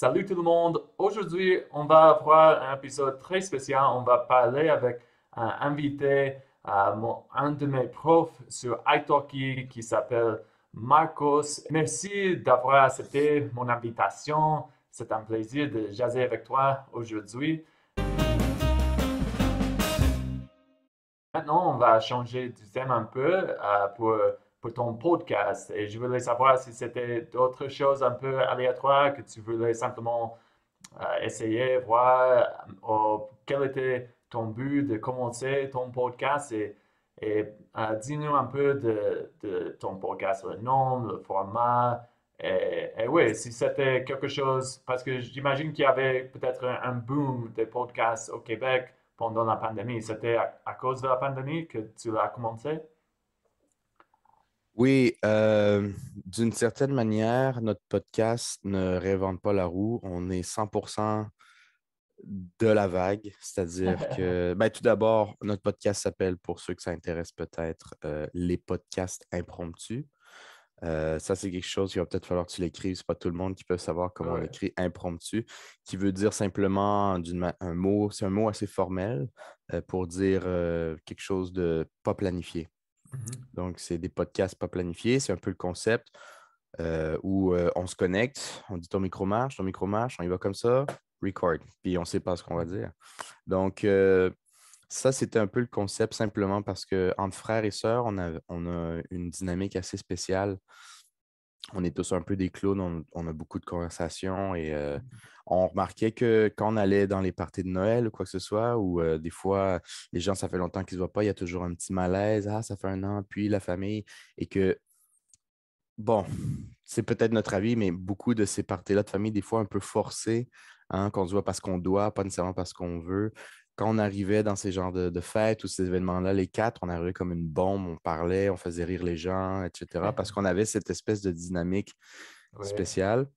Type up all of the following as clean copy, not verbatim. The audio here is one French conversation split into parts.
Salut tout le monde. Aujourd'hui, on va avoir un épisode très spécial. On va parler avec un invité, un de mes profs sur italki qui s'appelle Marcos. Merci d'avoir accepté mon invitation. C'est un plaisir de jaser avec toi aujourd'hui. Maintenant, on va changer du thème un peu pour ton podcast. Et je voulais savoir si c'était d'autres choses un peu aléatoires que tu voulais simplement essayer, voir quel était ton but de commencer ton podcast et dis-nous un peu de ton podcast, le nom, le format. Et oui, si c'était quelque chose, parce que j'imagine qu'il y avait peut-être un boom des podcasts au Québec pendant la pandémie. C'était à cause de la pandémie que tu l'as commencé? Oui, d'une certaine manière, notre podcast ne réinvente pas la roue. On est 100% de la vague, c'est-à-dire que, ben, tout d'abord, notre podcast s'appelle, pour ceux que ça intéresse peut-être, les podcasts impromptus. Ça, c'est quelque chose qu'il va peut-être falloir que tu l'écrives. C'est pas tout le monde qui peut savoir comment on Ouais. écrit impromptu, qui veut dire simplement un mot, c'est un mot assez formel pour dire quelque chose de pas planifié. Mhm. Donc, c'est des podcasts pas planifiés. C'est un peu le concept où on se connecte, on dit ton micro marche, on y va comme ça, record, puis on ne sait pas ce qu'on va dire. Donc, ça, c'était un peu le concept simplement parce qu'entre frères et sœurs, on a une dynamique assez spéciale. On est tous un peu des clowns, on a beaucoup de conversations et on remarquait que quand on allait dans les parties de Noël ou quoi que ce soit, ou des fois, les gens, ça fait longtemps qu'ils ne se voient pas, il y a toujours un petit malaise, ah, ça fait un an, puis la famille, et que, bon, c'est peut-être notre avis, mais beaucoup de ces parties-là de famille, des fois un peu forcées, hein, qu'on se voit parce qu'on doit, pas nécessairement parce qu'on veut. Quand on arrivait dans ces genres de fêtes ou ces événements-là, les quatre, on arrivait comme une bombe, on parlait, on faisait rire les gens, etc., parce qu'on avait cette espèce de dynamique Ouais. spéciale.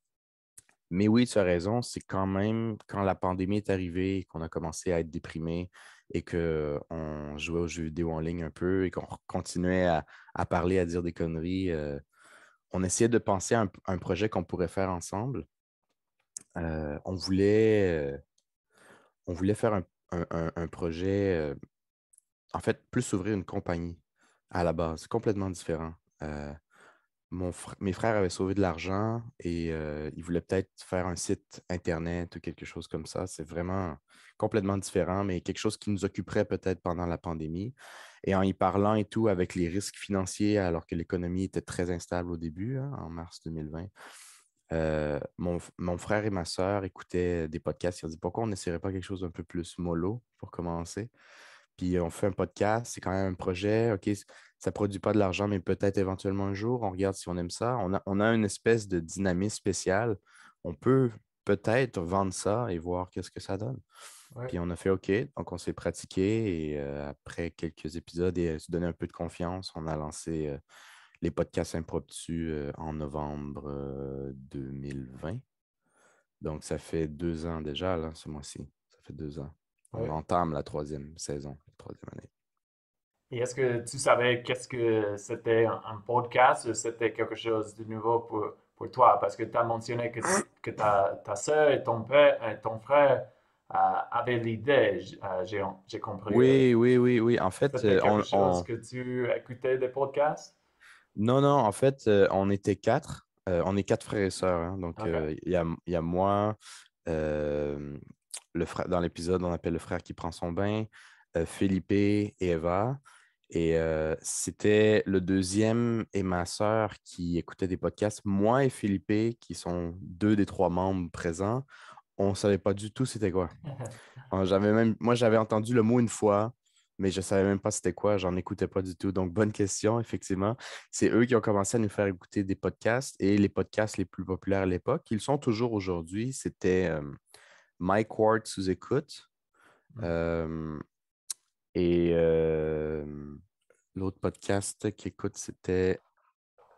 Mais oui, tu as raison, c'est quand même quand la pandémie est arrivée, qu'on a commencé à être déprimé et qu'on jouait aux jeux vidéo en ligne un peu et qu'on continuait à parler, à dire des conneries. On essayait de penser à un projet qu'on pourrait faire ensemble. Euh, on voulait, euh, on voulait faire un projet, en fait, plus ouvrir une compagnie à la base, complètement différent. Mes frères avaient sauvé de l'argent et ils voulaient peut-être faire un site Internet ou quelque chose comme ça. C'est vraiment complètement différent, mais quelque chose qui nous occuperait peut-être pendant la pandémie. Et en y parlant et tout, avec les risques financiers, alors que l'économie était très instable au début, hein, en mars 2020, mon frère et ma sœur écoutaient des podcasts. Ils ont dit pourquoi on n'essaierait pas quelque chose d'un peu plus mollo pour commencer. Puis on fait un podcast, c'est quand même un projet. OK, ça ne produit pas de l'argent, mais peut-être éventuellement un jour, on regarde si on aime ça. On a une espèce de dynamisme spécial. On peut peut-être vendre ça et voir qu'est-ce que ça donne. Ouais. Puis on a fait OK, donc on s'est pratiqué et après quelques épisodes et se donner un peu de confiance, on a lancé les podcasts impromptus en novembre 2020. Donc ça fait 2 ans déjà, là, ce mois-ci. Ça fait 2 ans. On Ouais. entame la troisième saison, la troisième année. Et est-ce que tu savais qu'est-ce que c'était un podcast ou c'était quelque chose de nouveau pour toi? Parce que tu as mentionné que ta soeur et ton père, ton frère avaient l'idée, j'ai compris. Oui, oui, oui, oui. En fait, C'était quelque chose que tu écoutais des podcasts? non, non, en fait, on était quatre. On est quatre frères et sœurs, hein. Donc, OK. il y a moi, euh, le frère, dans l'épisode, on appelle le frère qui prend son bain, Felipe et Eva. Et c'était le deuxième et ma sœur qui écoutaient des podcasts. Moi et Felipe, qui sont deux des trois membres présents, on ne savait pas du tout c'était quoi. Moi, j'avais entendu le mot une fois, mais je ne savais même pas c'était quoi. J'en écoutais pas du tout. Donc, bonne question, effectivement. C'est eux qui ont commencé à nous faire écouter des podcasts et les podcasts les plus populaires à l'époque, ils sont toujours aujourd'hui. C'était Mike Ward sous écoute euh, et l'autre podcast qui écoute, c'était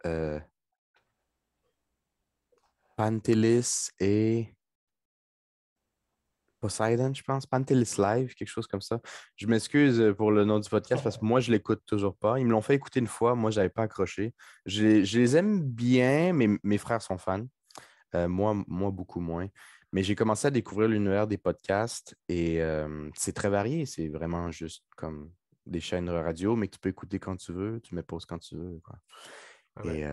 euh, Pantelis et Poseidon, je pense. Pantelis Live, quelque chose comme ça. Je m'excuse pour le nom du podcast parce que moi, je l'écoute toujours pas. Ils me l'ont fait écouter une fois. Moi, je n'avais pas accroché. Je les aime bien, mais mes frères sont fans. Moi, beaucoup moins. Mais j'ai commencé à découvrir l'univers des podcasts et c'est très varié. C'est vraiment juste comme des chaînes radio, mais que tu peux écouter quand tu veux, tu mets pause quand tu veux, quoi. Ouais. Et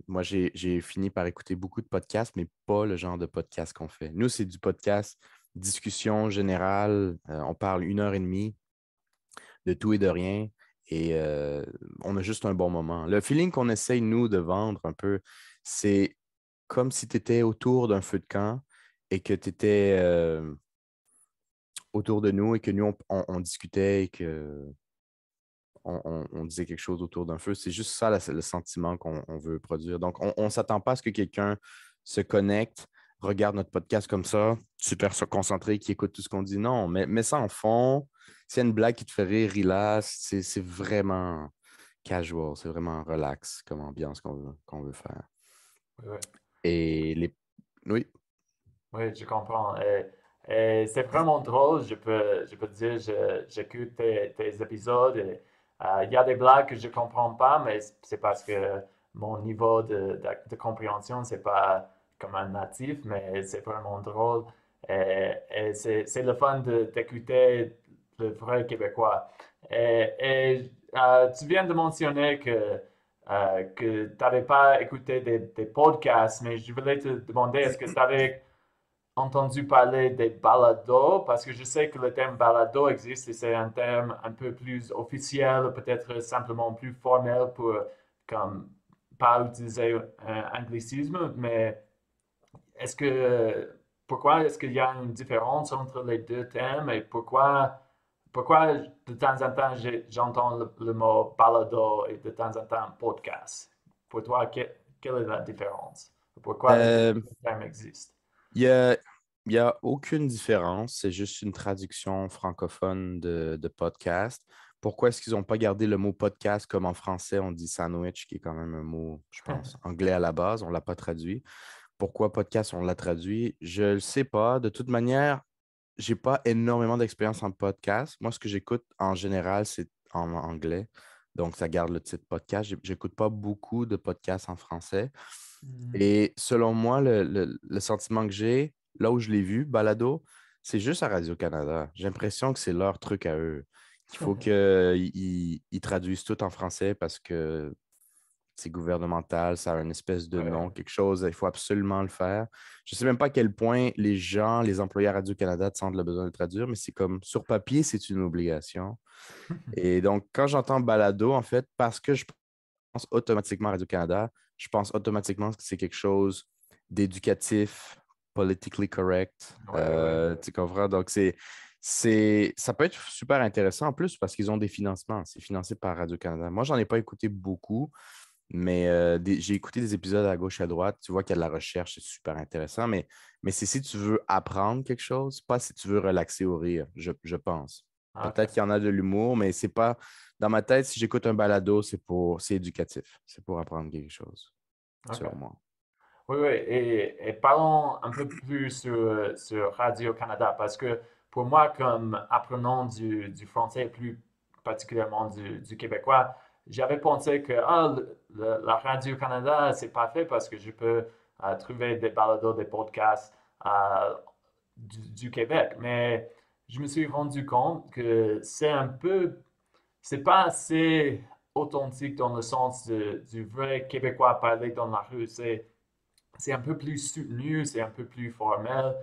moi, j'ai fini par écouter beaucoup de podcasts, mais pas le genre de podcast qu'on fait. Nous, c'est du podcast discussion générale. On parle 1 heure et demie de tout et de rien. Et on a juste un bon moment. Le feeling qu'on essaye, nous, de vendre un peu, c'est comme si tu étais autour d'un feu de camp et que tu étais autour de nous et que nous, on discutait et que on disait quelque chose autour d'un feu. C'est juste ça le sentiment qu'on veut produire. Donc, on ne s'attend pas à ce que quelqu'un se connecte, regarde notre podcast comme ça, super concentré, qui écoute tout ce qu'on dit. Non, mais ça en fond. S'il y a une blague qui te fait rire, relax, c'est vraiment casual, c'est vraiment relax comme ambiance qu'on veut faire. Ouais, ouais. Et les. Oui. Oui, je comprends. Et c'est vraiment drôle, je peux te dire, j'écoute tes épisodes et il y a des blagues que je comprends pas, mais c'est parce que mon niveau de compréhension, c'est pas comme un natif, mais c'est vraiment drôle. Et c'est le fun d'écouter le vrai Québécois. Tu viens de mentionner que tu n'avais pas écouté des podcasts, mais je voulais te demander, est-ce que tu avais entendu parler des balados, parce que je sais que le terme balado existe et c'est un terme un peu plus officiel, peut-être simplement plus formel pour comme pas utiliser un anglicisme, mais est-ce que pourquoi est-ce qu'il y a une différence entre les deux termes et pourquoi de temps en temps j'entends le mot balado et de temps en temps podcast? Pour toi, quelle est la différence? Pourquoi les deux Euh, termes existent? Il y a, il y a aucune différence. C'est juste une traduction francophone de podcast. Pourquoi est-ce qu'ils n'ont pas gardé le mot podcast comme en français, on dit sandwich, qui est quand même un mot, je pense, anglais à la base, on ne l'a pas traduit. Pourquoi podcast, on l'a traduit? Je ne le sais pas. De toute manière, je n'ai pas énormément d'expérience en podcast. Moi, ce que j'écoute en général, c'est en anglais. Donc, ça garde le titre podcast. Je n'écoute pas beaucoup de podcasts en français. Hmm. Et selon moi, le sentiment que j'ai, là où je l'ai vu, Balado, c'est juste à Radio-Canada. J'ai l'impression que c'est leur truc à eux. Il faut qu'ils traduisent tout en français parce que c'est gouvernemental, ça a une espèce de nom, Ouais. quelque chose, il faut absolument le faire. Je ne sais même pas à quel point les gens, les employés à Radio-Canada sentent le besoin de le traduire, mais c'est comme sur papier, c'est une obligation. Et donc, quand j'entends balado, en fait, parce que je pense automatiquement à Radio-Canada, je pense automatiquement que c'est quelque chose d'éducatif, politically correct. Ouais, ouais. Tu comprends? Donc, ça peut être super intéressant en plus parce qu'ils ont des financements. C'est financé par Radio-Canada. Moi, j'en ai pas écouté beaucoup, mais j'ai écouté des épisodes à gauche et à droite. Tu vois qu'il y a de la recherche, c'est super intéressant. Mais c'est si tu veux apprendre quelque chose, pas si tu veux relaxer ou rire, je pense. Ah, Peut-être ok. qu'il y en a de l'humour, mais c'est pas. Dans ma tête, si j'écoute un balado, c'est éducatif. C'est pour apprendre quelque chose, Ok. selon moi. Oui, oui. Et parlons un peu plus sur Radio-Canada, parce que pour moi, comme apprenant du français, plus particulièrement du québécois, j'avais pensé que la Radio-Canada, c'est parfait parce que je peux trouver des balados, des podcasts du Québec. Mais je me suis rendu compte que c'est pas assez authentique dans le sens du vrai québécois parlé dans la rue. C'est un peu plus soutenu, c'est un peu plus formel.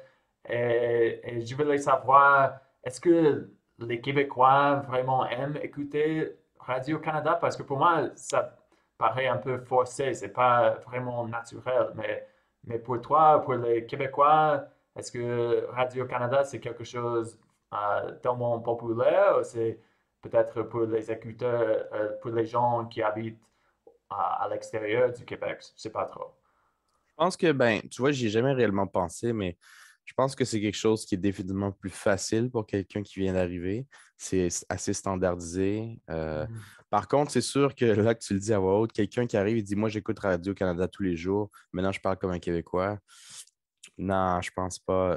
Et je voulais savoir, est-ce que les Québécois vraiment aiment écouter Radio-Canada? Parce que pour moi, ça paraît un peu forcé, c'est pas vraiment naturel. Mais pour toi, pour les Québécois, est-ce que Radio-Canada, c'est quelque chose tellement populaire ou c'est peut-être pour les écouteurs, pour les gens qui habitent à l'extérieur du Québec? Je sais pas trop. Je pense que, ben, tu vois, j'y ai jamais réellement pensé, mais je pense que c'est quelque chose qui est définitivement plus facile pour quelqu'un qui vient d'arriver. C'est assez standardisé. Mhm. Par contre, c'est sûr que là que tu le dis à voix haute, quelqu'un qui arrive et dit, moi, j'écoute Radio-Canada tous les jours. Maintenant, je parle comme un Québécois. Non, je pense pas.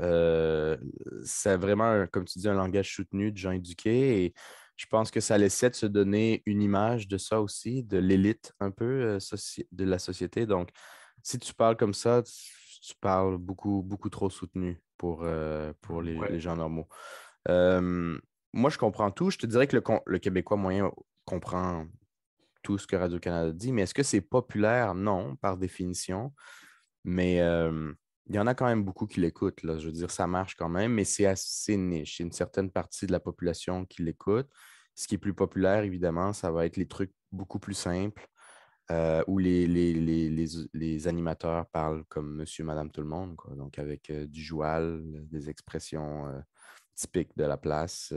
C'est vraiment, comme tu dis, un langage soutenu de gens éduqués et je pense que ça essaie de se donner une image de ça aussi, de l'élite un peu de la société. Donc, si tu parles comme ça, tu parles beaucoup, beaucoup trop soutenu pour les Ouais, gens normaux. Euh, Moi, je comprends tout. Je te dirais que le Québécois moyen comprend tout ce que Radio-Canada dit, mais est-ce que c'est populaire? Non, par définition. Mais il y en a quand même beaucoup qui l'écoutent, là. Je veux dire, ça marche quand même, mais c'est assez niche. Il y a une certaine partie de la population qui l'écoute. Ce qui est plus populaire, évidemment, ça va être les trucs beaucoup plus simples où les animateurs parlent comme monsieur, madame, tout le monde, quoi. Donc avec du joual, des expressions typiques de la place.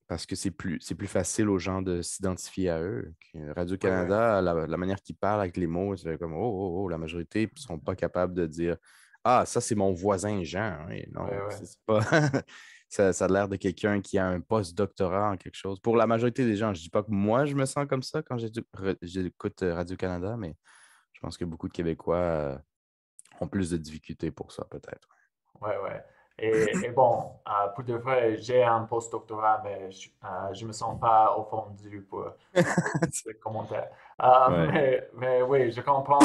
Parce que c'est plus facile aux gens de s'identifier à eux. ouais, ouais. Radio-Canada, la manière qu'ils parlent avec les mots, c'est comme oh, la majorité ne sont pas capables de dire ah, ça, c'est mon voisin Jean. Oui, Ouais, non, ouais. c'est pas. Ça a l'air de quelqu'un qui a un post-doctorat en quelque chose. Pour la majorité des gens, je ne dis pas que moi, je me sens comme ça quand j'écoute Radio-Canada, mais je pense que beaucoup de Québécois ont plus de difficultés pour ça, peut-être. Ouais, ouais. Et bon, pour de vrai, j'ai un post-doctorat, mais je me sens pas offendu pour ce commentaire. Ouais. Mais oui, je comprends.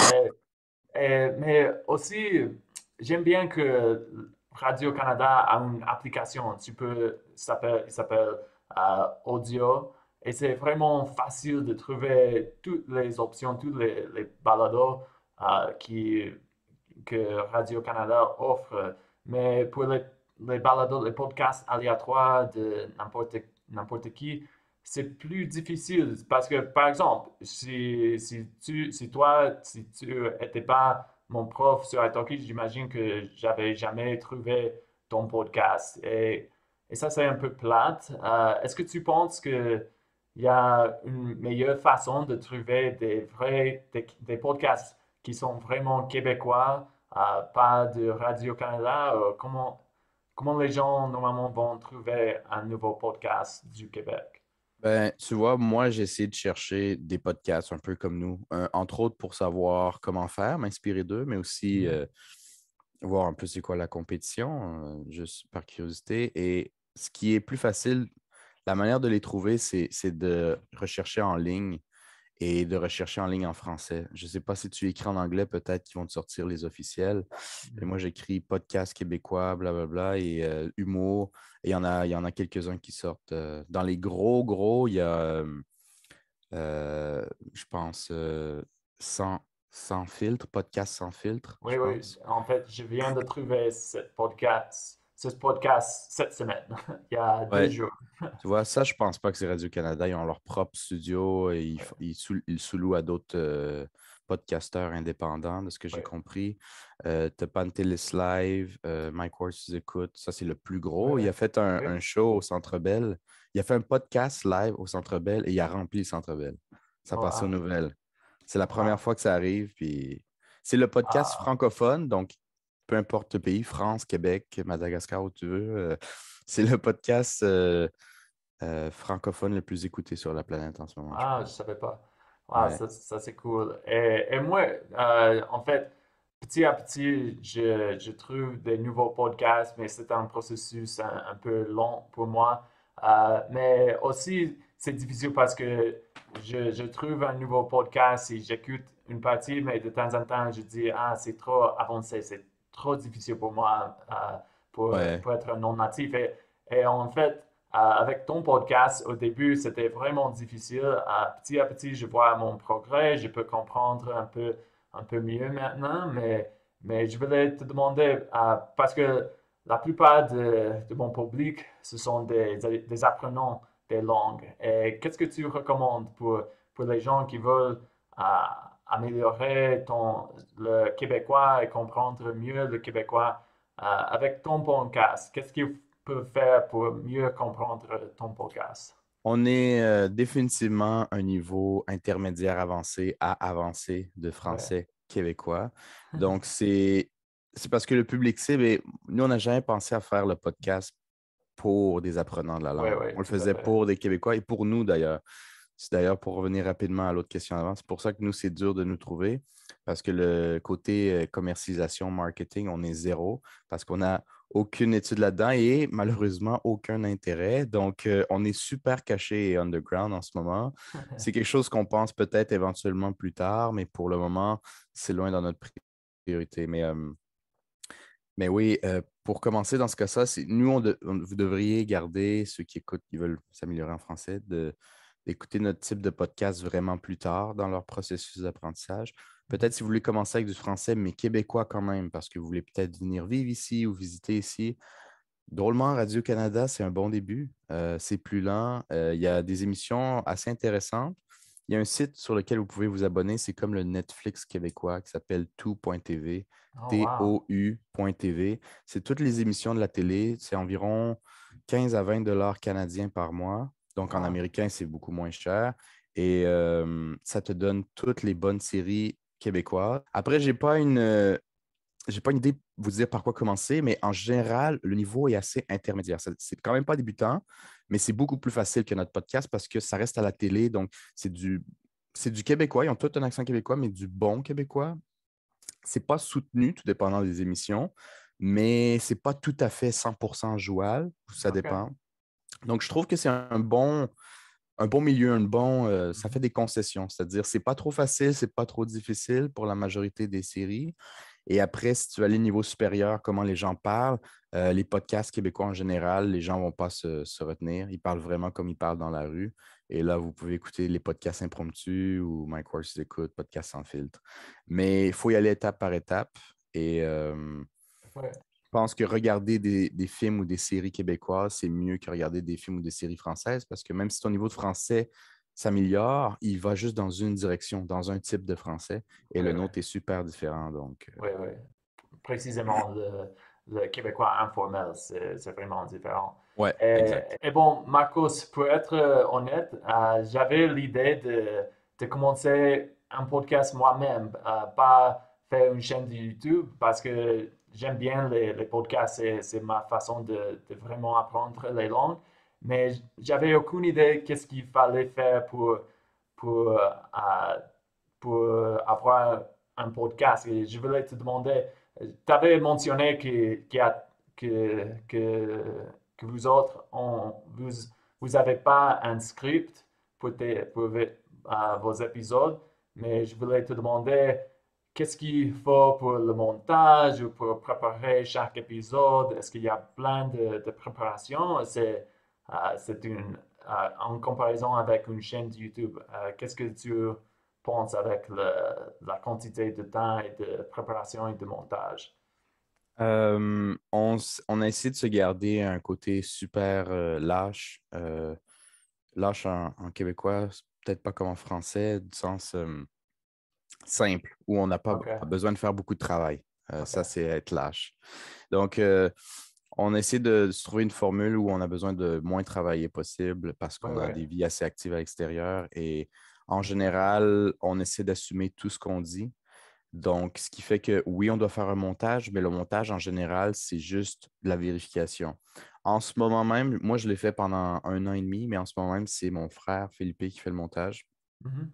Mais aussi, j'aime bien que Radio-Canada a une application. Il s'appelle Audio. Et c'est vraiment facile de trouver toutes les options, tous les balados qui, que Radio-Canada offre. Mais pour les balados, les podcasts aléatoires de n'importe qui, c'est plus difficile parce que, par exemple, si tu n'étais pas mon prof sur Italki, j'imagine que j'avais jamais trouvé ton podcast. Et ça, c'est un peu plate. Est-ce que tu penses que il y a une meilleure façon de trouver des podcasts qui sont vraiment québécois, pas de Radio-Canada? Comment les gens normalement vont trouver un nouveau podcast du Québec? Ben, tu vois, moi, j'ai essayé de chercher des podcasts un peu comme nous, entre autres pour savoir comment faire, m'inspirer d'eux, mais aussi Mhm. voir un peu c'est quoi la compétition, juste par curiosité. Et ce qui est plus facile, la manière de les trouver, c'est de rechercher en ligne et de rechercher en ligne en français. Je ne sais pas si tu écris en anglais, peut-être qu'ils vont te sortir les officiels. Et moi, Mhm. j'écris podcast québécois, blablabla, et humour. Et il y en a quelques-uns qui sortent. Dans les gros, il y a, je pense, sans, sans filtre, podcast sans filtre, Oui, je oui. pense. En fait, je viens de trouver ce podcast cette semaine, il y a deux Ouais, jours. tu vois, ça, je pense pas que c'est Radio-Canada. Ils ont leur propre studio et Ouais, ils sous-louent à d'autres podcasteurs indépendants, de ce que j'ai ouais, compris. T'as Pantelis Live, Mike Ward sous écoute. Ça, c'est le plus gros. Il ouais, a fait ouais. un show au Centre Bell. Il a fait un podcast live au Centre Bell et il a rempli le Centre Bell. Ça Oh, passe aux ah, nouvelles. C'est la première ah, fois que ça arrive. Puis c'est le podcast ah. francophone, donc peu importe le pays, France, Québec, Madagascar, où tu veux. C'est le podcast francophone le plus écouté sur la planète en ce moment, je Ah, je pense. savais pas. Ah, Ouais. ça c'est cool. Et moi, en fait, petit à petit, je trouve des nouveaux podcasts, mais c'est un processus un peu long pour moi. Mais aussi, c'est difficile parce que je trouve un nouveau podcast et j'écoute une partie, mais de temps en temps, je dis, ah, c'est trop avancé, c'est trop difficile pour moi Ouais. pour être non natif. Et en fait, avec ton podcast, au début, c'était vraiment difficile. Petit à petit, je vois mon progrès, je peux comprendre un peu mieux maintenant, mais je voulais te demander, parce que la plupart de mon public, ce sont des apprenants des langues. Et qu'est-ce que tu recommandes pour les gens qui veulent euh, améliorer le québécois et comprendre mieux le québécois avec ton podcast? Qu'est-ce qu'ils peuvent faire pour mieux comprendre ton podcast? On est définitivement un niveau intermédiaire avancé à avancé de Ouais, français québécois. Donc, c'est parce que le public cible, et nous, on n'a jamais pensé à faire le podcast pour des apprenants de la ouais, langue. On ouais, le tout à faisait fait. pour des Québécois et pour nous d'ailleurs. C'est d'ailleurs pour revenir rapidement à l'autre question avant, c'est pour ça que nous, c'est dur de nous trouver parce que le côté commercialisation, marketing, on est zéro parce qu'on n'a aucune étude là-dedans et malheureusement aucun intérêt. Donc, on est super caché et underground en ce moment. C'est quelque chose qu'on pense peut-être éventuellement plus tard, mais pour le moment, c'est loin dans notre priorité. Mais Mais oui, pour commencer dans ce cas-là, nous, vous devriez garder ceux qui écoutent, qui veulent s'améliorer en français, d'écouter notre type de podcast vraiment plus tard dans leur processus d'apprentissage. Peut-être si vous voulez commencer avec du français, mais québécois quand même, parce que vous voulez peut-être venir vivre ici ou visiter ici. Drôlement, Radio-Canada, c'est un bon début. C'est plus lent. Il y a des émissions assez intéressantes. Il y a un site sur lequel vous pouvez vous abonner. C'est comme le Netflix québécois qui s'appelle tout.tv. Oh, wow. TOU.tv. C'est toutes les émissions de la télé. C'est environ 15 à 20 dollars canadiens par mois. Donc, en Wow. américain, c'est beaucoup moins cher. Et ça te donne toutes les bonnes séries québécoises. Après, j'ai pas une idée de vous dire par quoi commencer, mais en général, le niveau est assez intermédiaire. C'est quand même pas débutant, mais c'est beaucoup plus facile que notre podcast parce que ça reste à la télé. Donc, c'est du québécois. Ils ont tout un accent québécois, mais du bon québécois. C'est pas soutenu, tout dépendant des émissions, mais c'est pas tout à fait 100% jouable. Ça OK. dépend. Donc, je trouve que c'est un bon milieu, ça fait Mhm. des concessions. C'est-à-dire, c'est pas trop facile, c'est pas trop difficile pour la majorité des séries. Et après, si tu vas aller au niveau supérieur, comment les gens parlent, les podcasts québécois en général, les gens ne vont pas se retenir. Ils parlent vraiment comme ils parlent dans la rue. Et là, vous pouvez écouter les podcasts impromptus ou Mike Ward écoute, podcast sans filtre. Mais il faut y aller étape par étape. Et Ouais. je pense que regarder des films ou des séries québécoises, c'est mieux que regarder des films ou des séries françaises parce que même si ton niveau de français s'améliore, il va juste dans une direction, dans un type de français. Et Ouais, le ouais. nôtre est super différent. Donc, Ouais, ouais. Précisément, le québécois informel, c'est vraiment différent. ouais, exact. Et bon, Marcos, pour être honnête, j'avais l'idée de commencer un podcast moi-même, pas faire une chaîne de YouTube, parce que j'aime bien les podcasts, c'est ma façon de vraiment apprendre les langues, mais j'avais aucune idée qu'est-ce qu'il fallait faire pour, euh, pour avoir un podcast. Et je voulais te demander, tu avais mentionné que vous autres, vous n'avez pas un script pour vos épisodes, mais je voulais te demander qu'est-ce qu'il faut pour le montage ou pour préparer chaque épisode. Est-ce qu'il y a plein de préparation? C'est en comparaison avec une chaîne de YouTube. Qu'est-ce que tu penses avec la quantité de temps et de préparation et de montage? On a essayé de se garder un côté super lâche. Lâche en québécois, c'est peut-être pas comme en français, du sens simple, où on n'a pas OK, besoin de faire beaucoup de travail. Ça, OK. c'est être lâche. Donc, on essaie de se trouver une formule où on a besoin de moins travailler possible parce Oui, qu'on a oui. des vies assez actives à l'extérieur. Et en général, on essaie d'assumer tout ce qu'on dit. Donc, ce qui fait que oui, on doit faire un montage, mais le montage en général, c'est juste de la vérification. En ce moment même, moi, je l'ai fait pendant 1 an et demi, mais en ce moment même, c'est mon frère Philippe qui fait le montage. Mhm.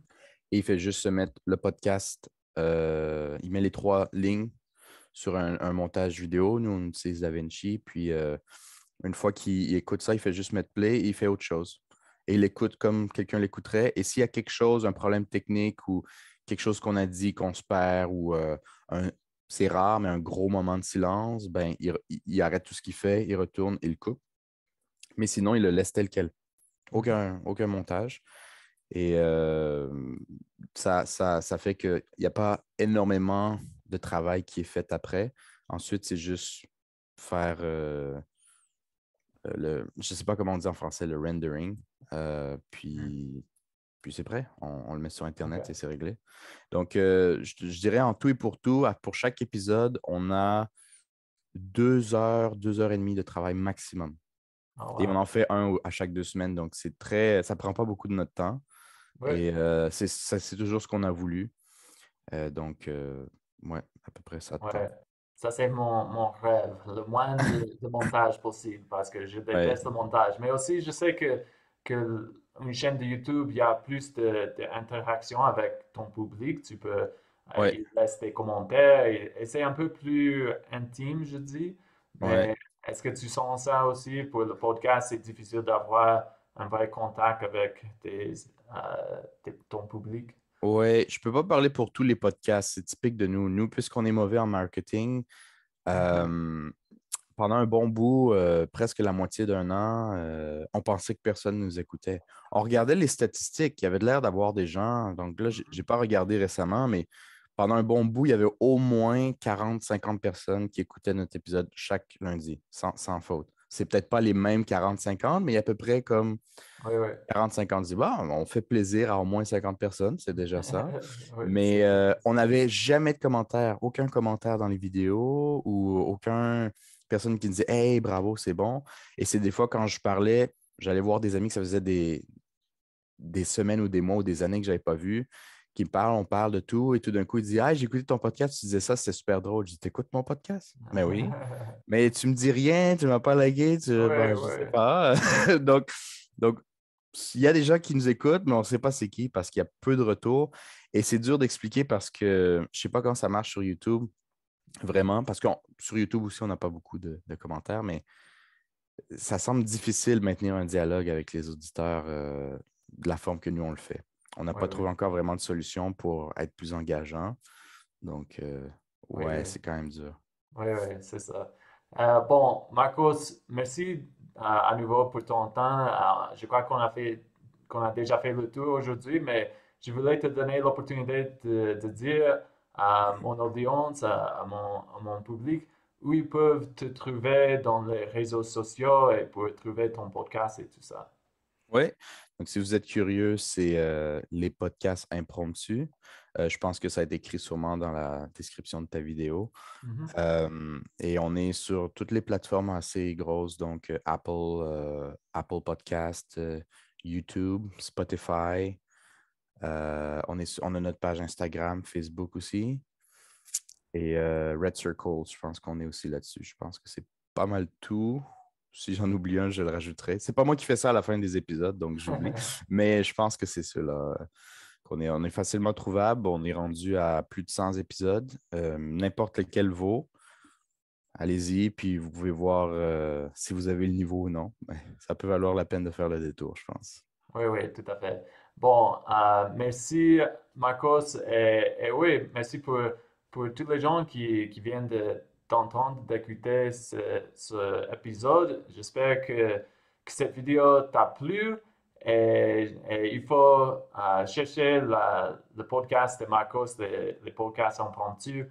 Et il fait juste se mettre le podcast, il met les 3 lignes sur un montage vidéo. Nous, on utilise DaVinci. Puis, une fois qu'il écoute ça, il fait juste mettre play et il fait autre chose. Et il écoute comme quelqu'un l'écouterait. Et s'il y a quelque chose, un problème technique ou quelque chose qu'on a dit qu'on se perd ou c'est rare, mais un gros moment de silence, ben, il arrête tout ce qu'il fait, il retourne, il coupe. Mais sinon, il le laisse tel quel. Mhm. Aucun montage. Et ça fait qu'il n'y a pas énormément de travail qui est fait après. Ensuite, c'est juste faire je ne sais pas comment on dit en français, le rendering. Mhm. Puis c'est prêt. On le met sur Internet et OK. c'est réglé. Donc, je dirais en tout et pour tout, pour chaque épisode, on a 2 heures, 2 heures et demie de travail maximum. Oh, Et on wow. en fait un à chaque 2 semaines. Donc, ça prend pas beaucoup de notre temps. Oui, Et c'est toujours ce qu'on a voulu. Donc, ouais, à peu près ça de temps. ouais. Ça, c'est mon rêve. Le moins de montage possible parce que je Ouais, déteste le montage. Mais aussi, je sais que une chaîne de YouTube, il y a plus d'interaction avec ton public. Tu peux ouais, il laisse des commentaires et c'est un peu plus intime, je dis. ouais. Mais est-ce que tu sens ça aussi pour le podcast? C'est difficile d'avoir un vrai contact avec ton public. Ouais, je peux pas parler pour tous les podcasts. C'est typique de nous. Nous, puisqu'on est mauvais en marketing, Euh, Pendant un bon bout, presque la moitié d'un an, on pensait que personne ne nous écoutait. On regardait les statistiques, il y avait de l'air d'avoir des gens. Donc là, je n'ai pas regardé récemment, mais pendant un bon bout, il y avait au moins 40-50 personnes qui écoutaient notre épisode chaque lundi, sans faute. C'est peut-être pas les mêmes 40-50, mais il y a à peu près comme Oui, oui. 40-50. Je dis, bah, on fait plaisir à au moins 50 personnes, c'est déjà ça. Oui, Mais on n'avait jamais de commentaires, aucun commentaire dans les vidéos ou aucun personne qui disait Hey, bravo, c'est bon. Et c'est des fois quand je parlais, j'allais voir des amis que ça faisait des semaines ou des mois ou des années que je n'avais pas vu, qui me parlent, on parle de tout, et tout d'un coup, ils disent Hey, j'ai écouté ton podcast, tu disais ça, c'était super drôle. Je dis T'écoutes mon podcast? Mais oui. Mais tu me dis rien, tu ne m'as pas lagué, Oui, ben, je ne sais oui. pas. donc, il y a des gens qui nous écoutent, mais on ne sait pas c'est qui parce qu'il y a peu de retours. Et c'est dur d'expliquer parce que je ne sais pas comment ça marche sur YouTube, vraiment, parce que sur YouTube aussi, on n'a pas beaucoup de commentaires, mais ça semble difficile de maintenir un dialogue avec les auditeurs de la forme que nous, on le fait. On n'a Oui, pas oui. trouvé encore vraiment de solution pour être plus engageant. Donc, Oui, ouais, oui. c'est quand même dur. Oui, oui, c'est ça. Bon, Marcos, merci à nouveau pour ton temps. Je crois qu'on a déjà fait le tour aujourd'hui, mais je voulais te donner l'opportunité de dire à mon audience, à mon public, où ils peuvent te trouver dans les réseaux sociaux et pour trouver ton podcast et tout ça. Oui. Donc, si vous êtes curieux, c'est les podcasts impromptus. Je pense que ça a été écrit sûrement dans la description de ta vidéo. Mhm. Et on est sur toutes les plateformes assez grosses, donc Apple Podcast, YouTube, Spotify. On a notre page Instagram, Facebook aussi. Et Red Circle, je pense qu'on est aussi là-dessus. Je pense que c'est pas mal tout. Si j'en oublie un, je le rajouterai. C'est pas moi qui fais ça à la fin des épisodes, donc j'oublie. Mais je pense que c'est ceux-là on est facilement trouvable. On est rendu à plus de 100 épisodes. N'importe lequel vaut. Allez-y, puis vous pouvez voir si vous avez le niveau ou non. Ben, ça peut valoir la peine de faire le détour, je pense. Oui, oui, tout à fait. Bon, merci Marcos et oui, merci pour tous les gens qui viennent d'entendre, d'écouter ce épisode. J'espère que cette vidéo t'a plu et il faut chercher le podcast de Marcos, les podcasts impromptus.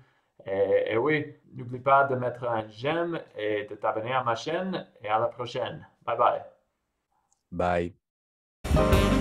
Et oui, n'oublie pas de mettre un j'aime et de t'abonner à ma chaîne et à la prochaine. Bye bye. Bye.